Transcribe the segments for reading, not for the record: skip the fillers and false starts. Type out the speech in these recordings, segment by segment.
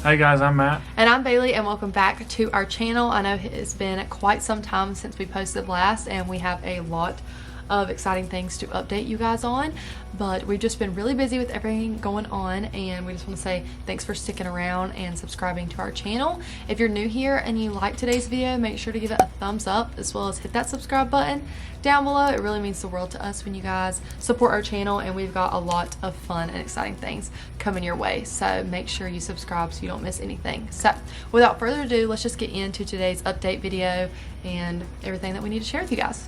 Hey guys, I'm Matt. And I'm Bailey, and welcome back to our channel. I know it's been quite some time since we posted last, and we have a lot of exciting things to update you guys on, but we've just been really busy with everything going on, and we just want to say thanks for sticking around and subscribing to our channel. If you're new here and you like today's video, make sure to give it a thumbs up, as well as hit that subscribe button down below. It really means the world to us when you guys support our channel, and we've got a lot of fun and exciting things coming your way, so make sure you subscribe so you don't miss anything. So without further ado, let's just get into today's update video and everything that we need to share with you guys.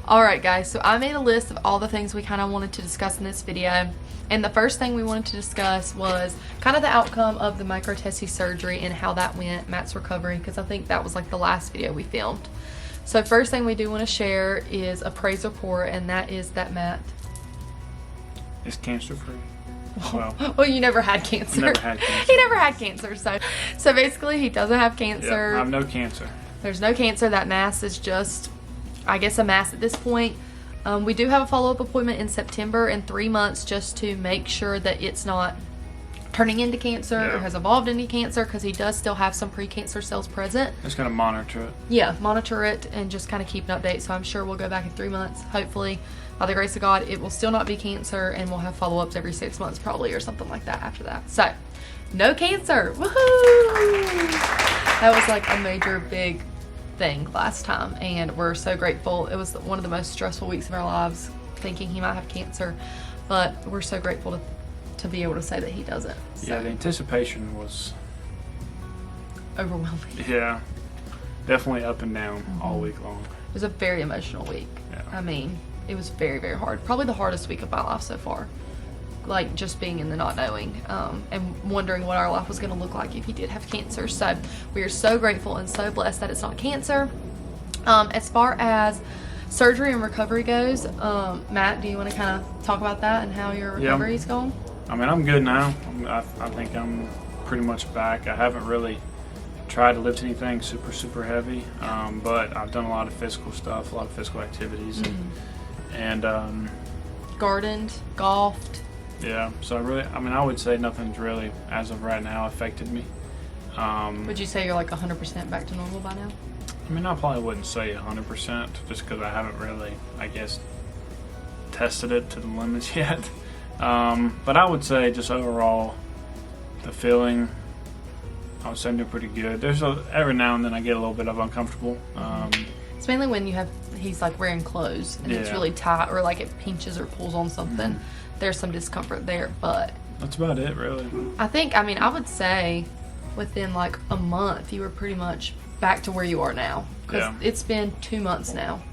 Alright guys, so I made a list of all the things we kind of wanted to discuss in this video, and the first thing we wanted to discuss was kind of the outcome of the Microtese surgery and how that went, Matt's recovery, because I think that was like the last video we filmed. So first thing we do want to share is a praise report, and that is that Matt is cancer free. Well, you never had cancer. Never had cancer. He never had cancer, so basically he doesn't have cancer. Yeah, I have no cancer. There's no cancer. That mass is just, I guess, a mass at this point. We do have a follow-up appointment in September in 3 months, just to make sure that it's not turning into cancer or has evolved into cancer, because he does still have some pre-cancer cells present. Just gonna monitor it. Yeah, monitor it and just kind of keep an update. So I'm sure we'll go back in 3 months. Hopefully, by the grace of God, it will still not be cancer, and we'll have follow-ups every 6 months probably, or something like that after that. So, no cancer. Woohoo! That was like a major big thing last time, and we're so grateful. It was one of the most stressful weeks of our lives, thinking he might have cancer, but we're so grateful to be able to say that he doesn't. So. Yeah, the anticipation was overwhelming. Yeah, definitely up and down all week long. It was a very emotional week. Yeah. I mean, it was very, very hard. Probably the hardest week of my life so far. Like, just being in the not knowing, and wondering what our life was going to look like if he did have cancer. So we are so grateful and so blessed that it's not cancer. As far as surgery and recovery goes, Matt, do you want to kind of talk about that and how your recovery is going? I mean, I'm good now. I think I'm pretty much back. I haven't really tried to lift anything super heavy, but I've done a lot of physical stuff, a lot of physical activities, and gardened, golfed. Yeah, so I would say nothing's really, as of right now, affected me. Would you say you're like 100% back to normal by now? I mean, I probably wouldn't say 100%, just because I haven't really, I guess, tested it to the limits yet. But I would say just overall, the feeling, I would say I'm doing pretty good. There's every now and then I get a little bit of uncomfortable. It's mainly when he's like wearing clothes and it's really tight, or like it pinches or pulls on something. There's some discomfort there, but that's about it, really. I would say within like a month you were pretty much back to where you are now, because it's been 2 months now.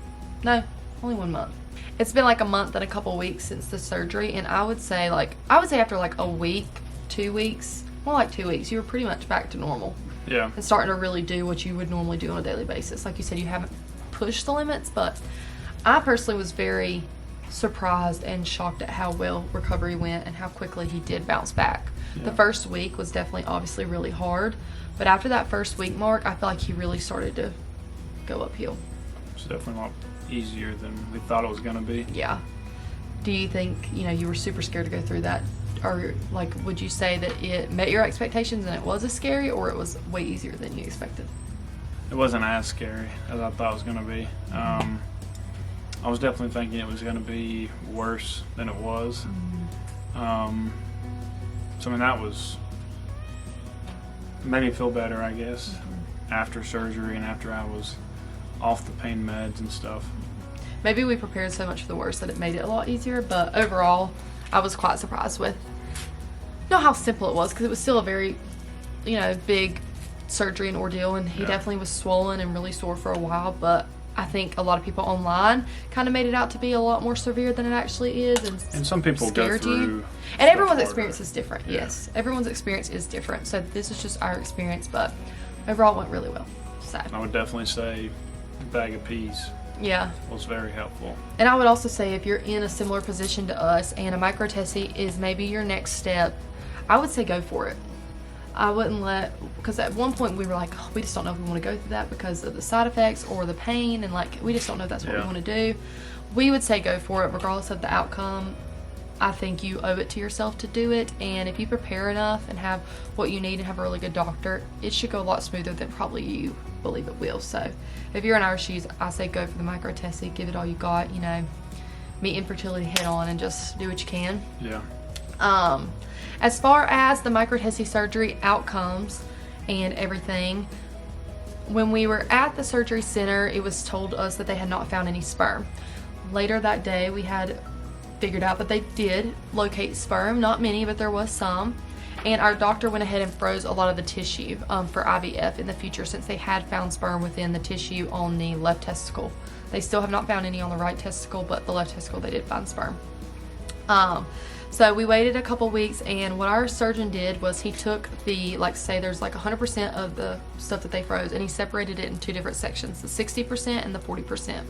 No, only 1 month. It's been like a month and a couple weeks since the surgery, and I would say after like a week, 2 weeks, more like 2 weeks, you were pretty much back to normal. Yeah. And starting to really do what you would normally do on a daily basis. Like you said, you haven't pushed the limits, but I personally was very surprised and shocked at how well recovery went and how quickly he did bounce back. The first week was definitely obviously really hard, but after that first week mark, I feel like he really started to go uphill. It's definitely a lot easier than we thought it was going to be. Yeah. Do you think, you were super scared to go through that? Or like, would you say that it met your expectations and it was as scary, or it was way easier than you expected? It wasn't as scary as I thought it was going to be. I was definitely thinking it was going to be worse than it was. So I mean, that made me feel better, I guess, after surgery and after I was off the pain meds and stuff. Maybe we prepared so much for the worst that it made it a lot easier, but overall I was quite surprised with how simple it was, because it was still a very big surgery and ordeal, and he definitely was swollen and really sore for a while, but I think a lot of people online kind of made it out to be a lot more severe than it actually is, and some people go through, and everyone's experience is different. Yes, everyone's experience is different, so this is just our experience, but overall it went really well. So I would definitely say a bag of peas was very helpful. And I would also say, if you're in a similar position to us and a microtese is maybe your next step, I would say go for it. I wouldn't because at one point we were like, we just don't know if we want to go through that because of the side effects or the pain, and like we just don't know if that's what we want to do. We would say go for it regardless of the outcome. I think you owe it to yourself to do it, and if you prepare enough and have what you need and have a really good doctor, it should go a lot smoother than probably you believe it will. So if you're in our shoes, I say go for the Microtese, give it all you got, you know, meet infertility head on and just do what you can. Yeah. As far as the Microtese surgery outcomes and everything, when we were at the surgery center, it was told us that they had not found any sperm. Later that day, we had figured out that they did locate sperm, not many, but there was some. And our doctor went ahead and froze a lot of the tissue for IVF in the future, since they had found sperm within the tissue on the left testicle. They still have not found any on the right testicle, but the left testicle they did find sperm. So we waited a couple weeks, and what our surgeon did was he took the, like, say there's like 100% of the stuff that they froze, and he separated it in two different sections, the 60% and the 40%.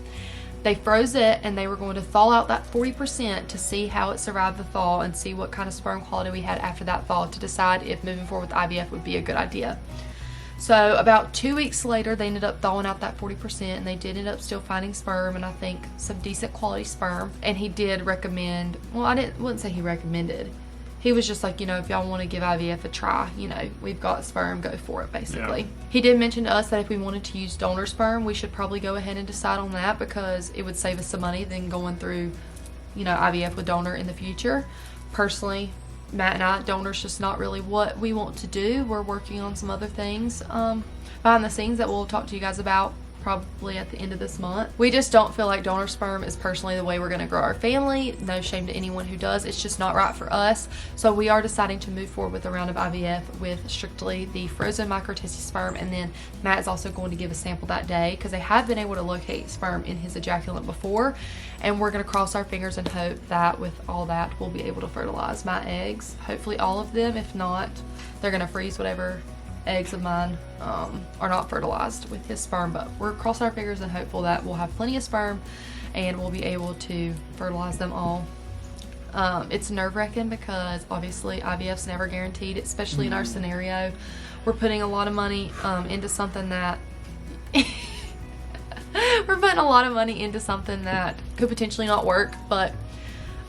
They froze it, and they were going to thaw out that 40% to see how it survived the thaw and see what kind of sperm quality we had after that thaw to decide if moving forward with IVF would be a good idea. So about 2 weeks later, they ended up thawing out that 40%, and they did end up still finding sperm, and I think some decent quality sperm. And he did recommend, well, wouldn't say he recommended. He was just like, you know, if y'all want to give IVF a try, you know, we've got sperm, go for it, basically. Yeah. He did mention to us that if we wanted to use donor sperm, we should probably go ahead and decide on that, because it would save us some money than going through, you know, IVF with donor in the future. Personally, Matt and I, donor's just not really what we want to do. We're working on some other things behind the scenes that we'll talk to you guys about probably at the end of this month. We just don't feel like donor sperm is personally the way we're going to grow our family. No shame to anyone who does. It's just not right for us. So we are deciding to move forward with a round of IVF with strictly the frozen Microtese sperm, and then Matt is also going to give a sample that day, because they have been able to locate sperm in his ejaculate before, and we're going to cross our fingers and hope that with all that we'll be able to fertilize my eggs. Hopefully all of them. If not, they're going to freeze whatever eggs of mine are not fertilized with his sperm, but we're crossing our fingers and hopeful that we'll have plenty of sperm and we'll be able to fertilize them all. It's nerve-wracking because obviously IVF's never guaranteed, especially in our scenario. We're putting a lot of money into something that we're putting a lot of money into something that could potentially not work, but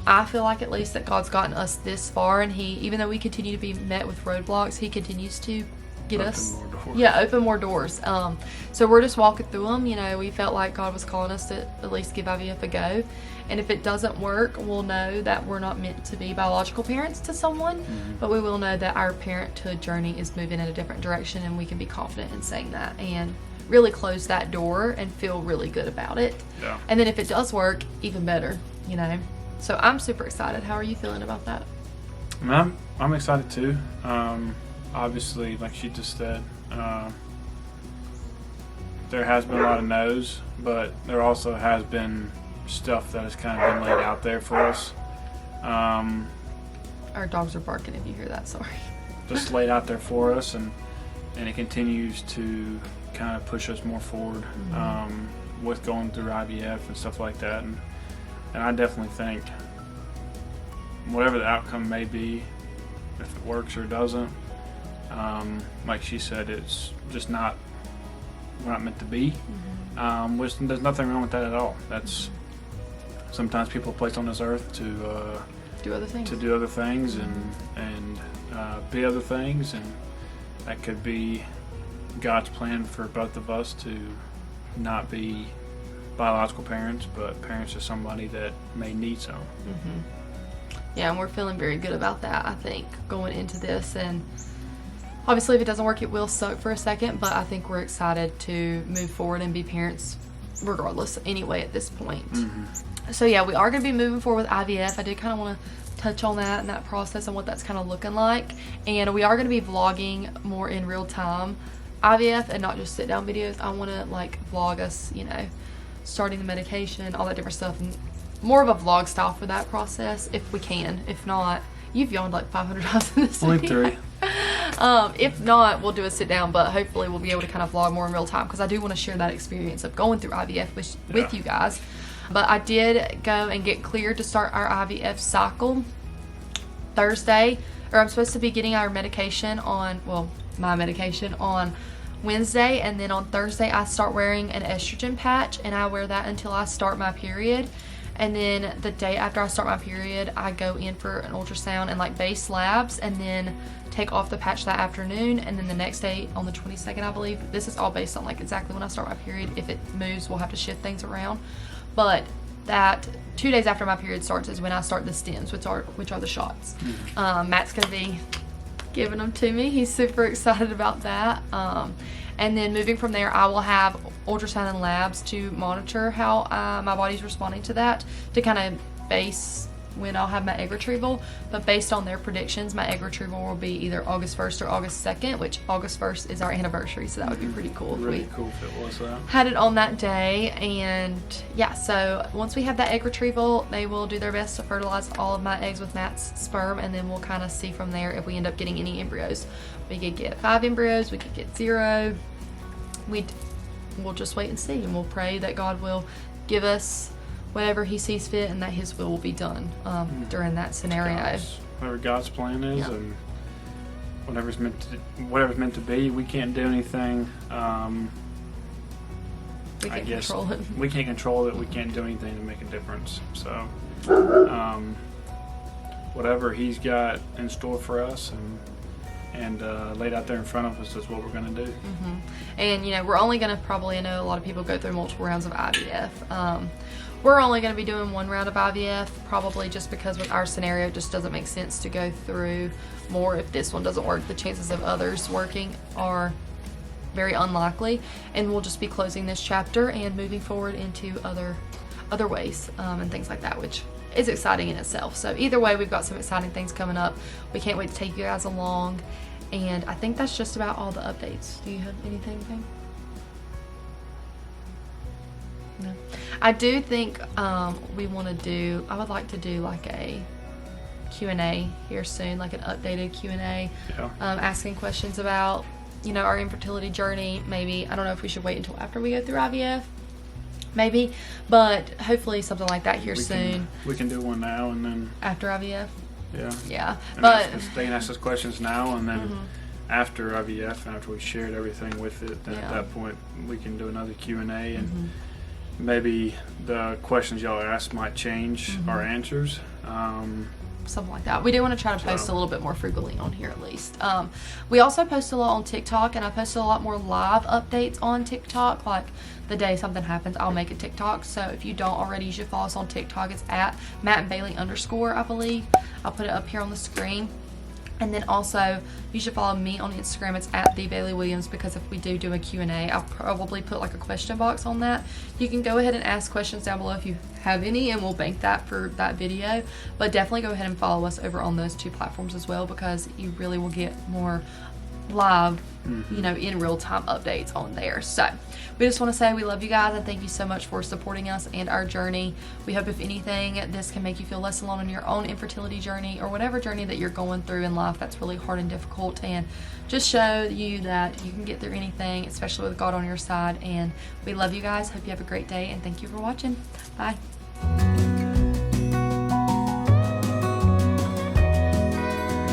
I feel like at least that God's gotten us this far, and he, even though we continue to be met with roadblocks, he continues to get us, open more doors. So we're just walking through them. You know, we felt like God was calling us to at least give IVF a go, and if it doesn't work, we'll know that we're not meant to be biological parents to someone, but we will know that our parenthood journey is moving in a different direction, and we can be confident in saying that and really close that door and feel really good about it. Yeah. And then if it does work, even better, you know. So I'm super excited. How are you feeling about that? I'm excited too. Obviously, like she just said, there has been a lot of no's, but there also has been stuff that has kind of been laid out there for us. Our dogs are barking if you hear that, sorry. Just laid out there for us, and it continues to kind of push us more forward with going through IVF and stuff like that. And I definitely think whatever the outcome may be, if it works or doesn't, like she said, it's just not, we're not meant to be. Which there's nothing wrong with that at all. That's sometimes people are placed on this earth to do other things, and be other things, and that could be God's plan for both of us to not be biological parents, but parents to somebody that may need some. Yeah, and we're feeling very good about that, I think, going into this. And obviously if it doesn't work, it will suck for a second, but I think we're excited to move forward and be parents regardless anyway at this point. So yeah, we are going to be moving forward with IVF. I did kind of want to touch on that and that process and what that's kind of looking like, and we are going to be vlogging more in real time IVF and not just sit down videos. I want to like vlog us, you know, starting the medication, all that different stuff, and more of a vlog style for that process if we can. If not, you've yawned like 500 times in this video. 3. If not, we'll do a sit down, but hopefully we'll be able to kind of vlog more in real time, because I do want to share that experience of going through IVF with you guys. But I did go and get cleared to start our IVF cycle Thursday, or I'm supposed to be getting our medication on, well, my medication on Wednesday, and then on Thursday I start wearing an estrogen patch, and I wear that until I start my period. And then the day after I start my period, I go in for an ultrasound and like base labs, and then take off the patch that afternoon. And then the next day on the 22nd, I believe, this is all based on like exactly when I start my period. If it moves, we'll have to shift things around. But that 2 days after my period starts is when I start the stems, which are the shots. Matt's gonna be giving them to me. He's super excited about that. And then moving from there, I will have ultrasound and labs to monitor how my body's responding to that, to kind of base when I'll have my egg retrieval. But based on their predictions, my egg retrieval will be either August 1st or August 2nd, which August 1st is our anniversary, so that would be pretty cool. Really cool if it was that. Had it on that day. And yeah, so once we have that egg retrieval, they will do their best to fertilize all of my eggs with Matt's sperm, and then we'll kind of see from there if we end up getting any embryos. We could get 5 embryos, we could get 0. We'll just wait and see, and we'll pray that God will give us whatever he sees fit, and that his will be done during that scenario. Whatever God's plan is, Yeah. and whatever's meant to be. We can't do anything. We I can't guess control it. we can't control it. We can't do anything to make a difference. So, whatever he's got in store for us and laid out there in front of us is what we're going to do. And we're only going to probably, I know a lot of people go through multiple rounds of IVF. We're only going to be doing 1 round of IVF, probably just because with our scenario, it just doesn't make sense to go through more. If this one doesn't work, the chances of others working are very unlikely, and we'll just be closing this chapter and moving forward into other ways and things like that, which is exciting in itself. So either way, we've got some exciting things coming up. We can't wait to take you guys along, and I think that's just about all the updates. Do you have anything, Pam? No. I do think I would like to do like a Q&A here soon, like an updated Q&A, Yeah. asking questions about our infertility journey. Maybe, I don't know if we should wait until after we go through IVF, maybe, but hopefully something like that here soon. We can do one now and then. After IVF. Yeah. And But they can ask us questions now, and then after IVF, after we shared everything with it, then at that point we can do another Q&A, and maybe the questions y'all ask might change our answers. Something like that. We do want to try to post a little bit more frequently on here, at least. We also post a lot on TikTok, and I post a lot more live updates on TikTok. Like the day something happens, I'll make a TikTok. So if you don't already, you should follow us on TikTok. It's at @MattandBailey_, I believe. I'll put it up here on the screen. And then also, you should follow me on Instagram. It's @TheBaileyWilliams, because if we do a Q&A, I'll probably put like a question box on that. You can go ahead and ask questions down below if you have any, and we'll bank that for that video. But definitely go ahead and follow us over on those 2 platforms as well, because you really will get more live, in real time updates on there. So we just want to say we love you guys, and thank you so much for supporting us and our journey. We hope, if anything, this can make you feel less alone in your own infertility journey, or whatever journey that you're going through in life that's really hard and difficult, and just show you that you can get through anything, especially with God on your side. And we love you guys. Hope you have a great day, and thank you for watching. Bye.